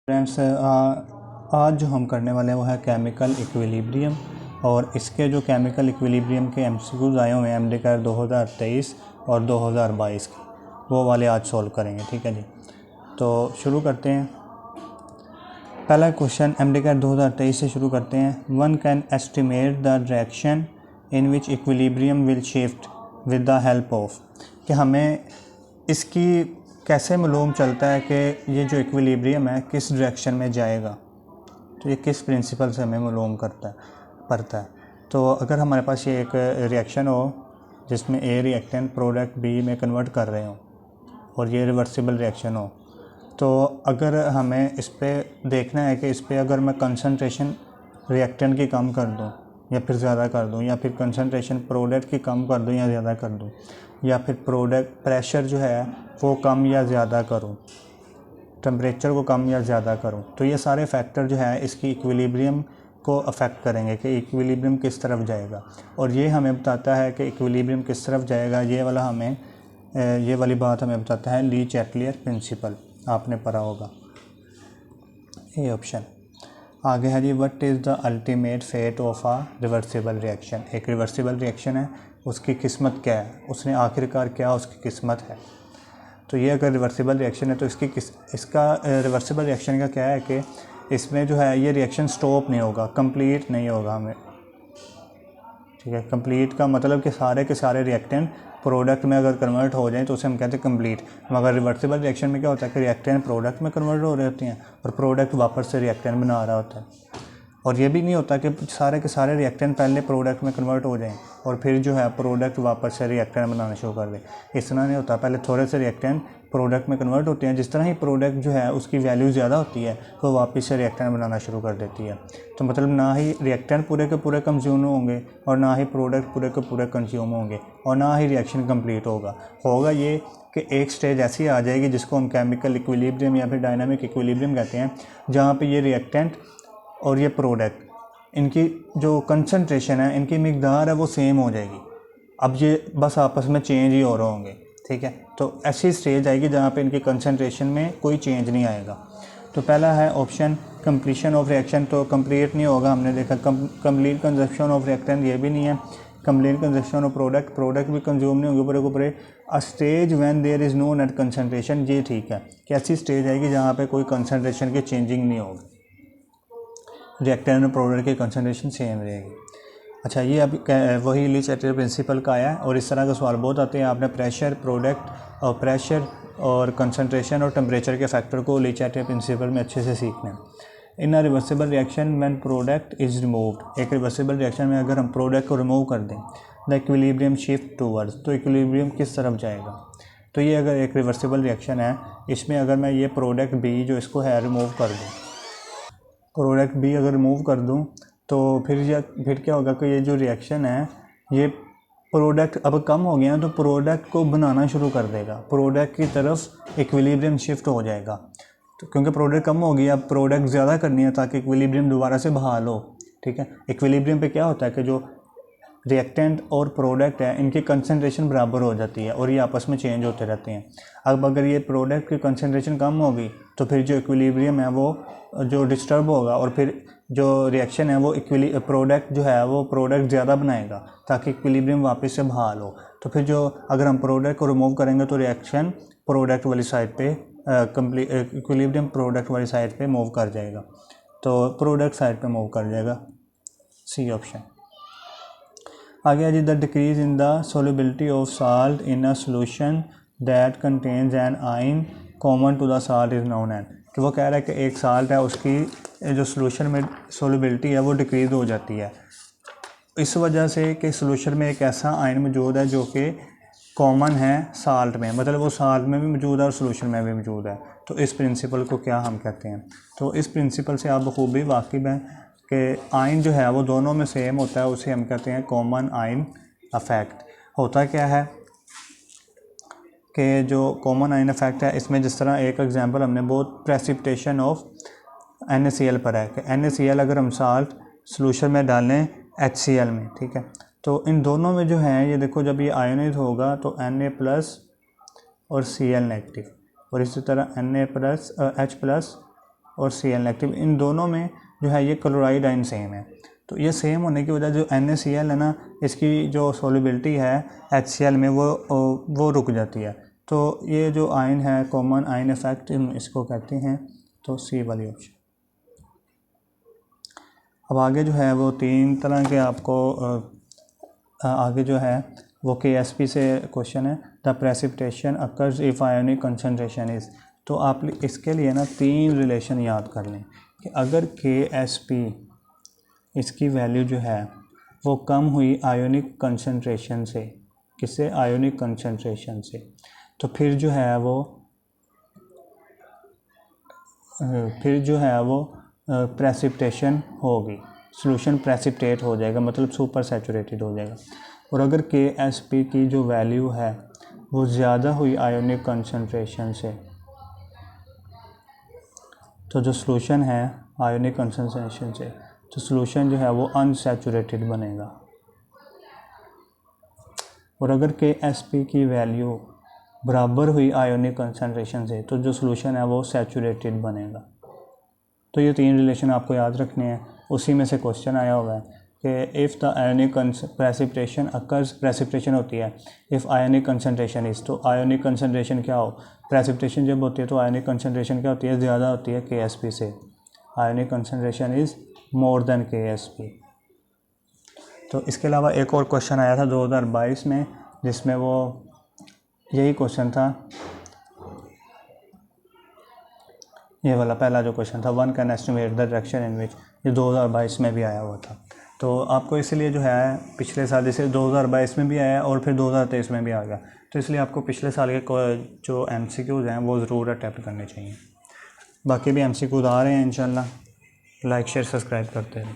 Friends, आज जो हम करने वाले हैं वो है केमिकल इक्विलिब्रियम। और इसके जो केमिकल इक्विलिब्रियम के एमसीक्यूज आए हुए हैं एमडीकेयर 2023 और 2022 के, वो वाले आज सॉल्व करेंगे। ठीक है जी, तो शुरू करते हैं। पहला क्वेश्चन एमडीकेयर 2023 से शुरू करते हैं। One can estimate the direction in which equilibrium will shift with the help of, कि हमें इसकी कैसे मालूम चलता है कि ये जो इक्विलिब्रियम है किस डायरेक्शन में जाएगा, तो ये किस प्रिंसिपल से हमें मालूम पड़ता है। तो अगर हमारे पास ये एक रिएक्शन हो जिसमें ए रिएक्टेंट प्रोडक्ट बी में कन्वर्ट कर रहे हो और ये रिवर्सिबल रिएक्शन हो, तो अगर हमें इस पर देखना है कि इस पर अगर मैं कंसंट्रेशन रिएक्टेंट की कम कर दूँ या फिर ज़्यादा कर दूँ, या फिर कंसंट्रेशन प्रोडक्ट की कम कर दूँ या ज़्यादा कर दूँ, या फिर प्रोडक्ट प्रेशर जो है वो कम या ज़्यादा करूँ, टेम्परेचर को कम या ज़्यादा करूँ, तो ये सारे फैक्टर जो है इसकी इक्विलिब्रियम को अफेक्ट करेंगे कि इक्विलिब्रियम किस तरफ जाएगा। और ये हमें बताता है कि इक्विलिब्रियम किस तरफ जाएगा, ये वाली बात हमें बताता है ली चैटलियर प्रिंसिपल, आपने पढ़ा होगा। ये ऑप्शन आगे है जी, what is the ultimate fate of a reversible reaction. एक रिवर्सिबल रिएक्शन है, उसकी किस्मत क्या है, उसने आखिरकार क्या उसकी किस्मत है। तो ये अगर रिवर्सिबल रिएक्शन है तो इसका रिवर्सिबल रिएक्शन का क्या है कि इसमें जो है ये रिएक्शन स्टॉप नहीं होगा, कंप्लीट नहीं होगा हमें। ठीक है, कंप्लीट का मतलब कि सारे के सारे रिएक्टेंट प्रोडक्ट में अगर कन्वर्ट हो जाएं तो उसे हम कहते हैं कंप्लीट। मगर रिवर्सिबल रिएक्शन में क्या होता है कि रिएक्टेंट प्रोडक्ट में कन्वर्ट हो रहे होते हैं और प्रोडक्ट वापस से रिएक्टेंट बना रहा होता है। और ये भी नहीं होता कि सारे के सारे रिएक्टेंट पहले प्रोडक्ट में कन्वर्ट हो जाएं और फिर जो है प्रोडक्ट वापस से रिएक्टेंट बनाना शुरू कर दे। इस तरह नहीं होता, पहले थोड़े से रिएक्टेंट प्रोडक्ट में कन्वर्ट होते हैं, जिस तरह ही प्रोडक्ट जो है उसकी वैल्यू ज़्यादा होती है तो वापस से रिएक्टेंट बनाना शुरू कर देती है। तो मतलब ना ही रिएक्टेंट पूरे के पूरे कंज्यूम होंगे और ना ही प्रोडक्ट पूरे के पूरे कंज्यूम होंगे और ना ही रिएक्शन कंप्लीट होगा ये कि एक स्टेज ऐसी आ जाएगी जिसको हम केमिकल इक्विलिब्रियम या फिर डायनामिक इक्विलिब्रियम कहते हैं, जहाँ पे ये रिएक्टेंट और ये प्रोडक्ट इनकी जो कंसंट्रेशन है, इनकी मिकदार है वो सेम हो जाएगी। अब ये बस आपस में चेंज ही हो रहे होंगे। ठीक है, तो ऐसी स्टेज आएगी जहाँ पे इनकी कंसंट्रेशन में कोई चेंज नहीं आएगा। तो पहला है ऑप्शन कंप्लीशन ऑफ रिएक्शन, तो कंप्लीट नहीं होगा, हमने देखा। कंप्लीट कंजप्शन ऑफ रिएक्टेंट, ये भी नहीं है। कंप्लीट कंजप्शन ऑफ प्रोडक्ट भी कंज्यूम नहीं होंगे पूरे को पूरे। A stage when there is no net concentration, ये ठीक है कि ऐसी स्टेज आएगी जहाँ पे कोई कंसंट्रेशन की चेंजिंग नहीं होगी, रिएक्टेंट और प्रोडक्ट की कंसंट्रेशन सेम रहेगी। अच्छा, ये अब वही ली चैटलियर प्रिंसिपल का आया है और इस तरह के सवाल बहुत आते हैं। आपने प्रेशर और कंसंट्रेशन और टेम्परेचर के फैक्टर को ली चैटलियर प्रिंसिपल में अच्छे से सीखना है। In a reversible reaction when product is removed, एक रिवर्सिबल रिएक्शन में अगर हम प्रोडक्ट को रिमूव कर दें, द इक्विलिब्रियम शिफ्ट टूवर्ड्स, तो इक्विलिब्रियम किस तरफ जाएगा। तो ये अगर एक रिवर्सिबल रिएक्शन है, इसमें अगर मैं ये प्रोडक्ट बी जो इसको है रिमूव कर दूँ, प्रोडक्ट बी अगर रिमूव कर दूं, तो फिर क्या होगा कि ये जो रिएक्शन है ये प्रोडक्ट अब कम हो गया तो प्रोडक्ट को बनाना शुरू कर देगा, प्रोडक्ट की तरफ इक्विलिब्रियम शिफ्ट हो जाएगा। तो क्योंकि प्रोडक्ट कम हो गया, अब प्रोडक्ट ज़्यादा करनी है ताकि इक्विलिब्रियम दोबारा से बहाल हो। ठीक है, इक्विलिब्रियम पे क्या होता है कि जो रिएक्टेंट और प्रोडक्ट है इनकी कंसंट्रेशन बराबर हो जाती है और ये आपस में चेंज होते रहते हैं। अब अगर ये प्रोडक्ट की कंसंट्रेशन कम होगी तो फिर जो इक्विलिब्रियम है वो जो डिस्टर्ब होगा और फिर जो रिएक्शन है वो प्रोडक्ट जो है वो प्रोडक्ट ज़्यादा बनाएगा ताकि इक्विलिब्रियम वापस से बहाल हो। तो फिर जो अगर हम प्रोडक्ट को रिमूव करेंगे तो रिएक्शन प्रोडक्ट वाली साइड पे इक्विलिब्रियम प्रोडक्ट वाली साइड पे मूव कर जाएगा, तो प्रोडक्ट साइड पे मूव कर जाएगा। C option. आगे जी, the decrease in the solubility of salt in a solution that contains an ion common to the salt is known as, कि वो कह रहा है कि एक साल्ट है उसकी जो सोल्यूशन में सोल्युबिलिटी है वो डिक्रीज हो जाती है इस वजह से कि सोल्यूशन में एक ऐसा आयन मौजूद है जो कि कॉमन है साल्ट में, मतलब वो साल्ट में भी मौजूद है और सोल्यूशन में भी मौजूद है। तो इस प्रिंसिपल को क्या हम कहते हैं, तो इस प्रिंसिपल से आप बखूबी वाकिफ़ हैं कि आयन जो है वो दोनों में सेम होता है, उसे हम कहते हैं कॉमन आयन इफेक्ट। होता क्या है कि जो कॉमन आयन इफेक्ट है इसमें जिस तरह एक एग्जांपल हमने बहुत प्रेसिपिटेशन ऑफ NaCl पर है कि NaCl अगर हम साल्ट सोल्यूशन में डालें HCl में, ठीक है, तो इन दोनों में जो है ये देखो जब ये आयोनाइज होगा तो Na+ और Cl नेगेटिव और इसी तरह Na+ H+ और Cl नेगेटिव, इन दोनों में जो है ये क्लोराइड आयन सेम है। तो ये सेम होने की वजह जो NaCl है ना, इसकी जो सॉल्युबिलिटी है HCl में वो रुक जाती है। तो ये जो आयन है कॉमन आयन इफेक्ट इसको कहते हैं। तो सी वाली ऑप्शन। अब आगे जो है वो 3 तरह के आपको आगे जो है वो KSP से क्वेश्चन है। The precipitation occurs if ionic concentration is. तो आप इसके लिए ना 3 रिलेशन याद कर लें कि अगर KSP इसकी वैल्यू जो है वो कम हुई आयोनिक कंसनट्रेशन से, किससे, आयोनिक कंसनट्रेशन से, तो फिर जो है वो प्रेसिपिटेशन होगी, सॉल्यूशन प्रेसिपिटेट हो जाएगा, मतलब सुपर सैचुरेटेड हो जाएगा। और अगर KSP की जो वैल्यू है वो ज़्यादा हुई आयोनिक कंसनट्रेशन से, तो जो सॉल्यूशन है आयोनिक कंसनट्रेशन से, तो सॉल्यूशन जो है वो अनसैचुरेटेड बनेगा। और अगर KSP की वैल्यू बराबर हुई आयोनिक कंसनट्रेशन से, तो जो सॉल्यूशन है वो सैचुरेटेड बनेगा। तो ये 3 रिलेशन आपको याद रखने हैं। उसी में से क्वेश्चन आया हुआ है कि if the ionic precipitation occurs, precipitation होती है इफ़ आयोनिक कंसनट्रेशन इज़, तो आयोनिक कंसनट्रेशन क्या हो, प्रेसिपिटेशन जब होती है तो आयोनिक कंसनट्रेशन क्या होती है, ज़्यादा होती है KSP से। Ionic concentration is more than KSP। तो इसके अलावा एक और क्वेश्चन आया था 2022 में, जिसमें वो यही क्वेश्चन था, ये वाला पहला जो क्वेश्चन था, one can estimate the direction in which, ये 2022 में भी आया हुआ था। तो आपको इसलिए जो है पिछले साल, जैसे 2022 में भी आया और फिर 2023 में भी आ गया, तो इसलिए आपको पिछले साल के जो MCQs हैं वो ज़रूर अटैम्प्ट करने चाहिए। बाकी भी MCQs आ रहे हैं इंशाल्लाह। लाइक शेयर सब्सक्राइब करते रहें।